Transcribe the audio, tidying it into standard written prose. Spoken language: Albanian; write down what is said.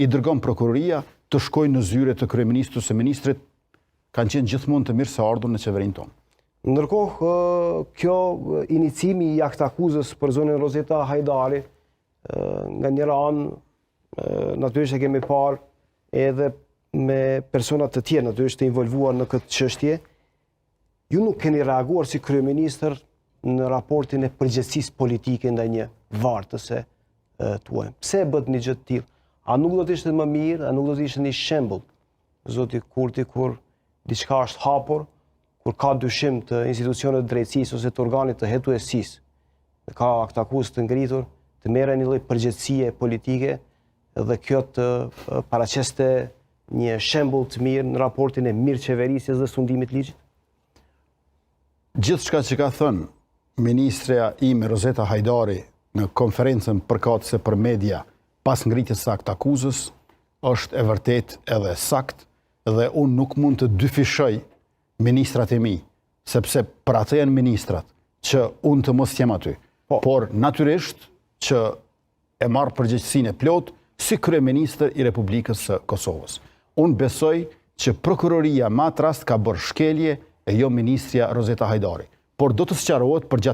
i dërgon prokuroria të shkojnë në zyre të kryeministrit ose ministrit kanë qenë gjithmonë të mirë se ardhur në qeverinë tonë. Ndërkohë, kjo inicimi i aktakuzës për zonën Rozeta Hajdari, nga njëra anë, natyrisht e kemi parë edhe me personat të tjerë, natyrisht të involvuar në këtë çështje, ju nuk keni reaguar si kryeministër në raportin e përgjegjësisë politike ndaj një vartëse tuaj. Pse e bët një gjë të tillë? A nuk do të ishte më mirë, a nuk do të ishte një shembull, zoti Kurti, kur diçka është hapur, kur ka dyshim të institucionet drejtësisë ose të organit të hetuesisë, ka aktakuzë të ngritur, të merren një lloj përgjegjësie politike dhe kjo të paraqeste një shembull të mirë në raportin e mirëqeverisjes dhe sundimit ligjit? Gjithçka që ka thënë ministreja ime Rozeta Hajdari në konferencën përkatëse për media pas ngritjes së aktakuzës është e vërtet edhe sakt dhe unë nuk mund të dyfishoj ministrat e mi, sepse për atë janë ministrat që unë të mos jem aty, por natyrisht që e marr përgjegjësinë e plotë si kryeministër i Republikës së Kosovës. Unë besoj që prokuroria më atë rast ka bërë shkelje e jo ministrja Rozeta Hajdari, por do të sqarohet përgjatë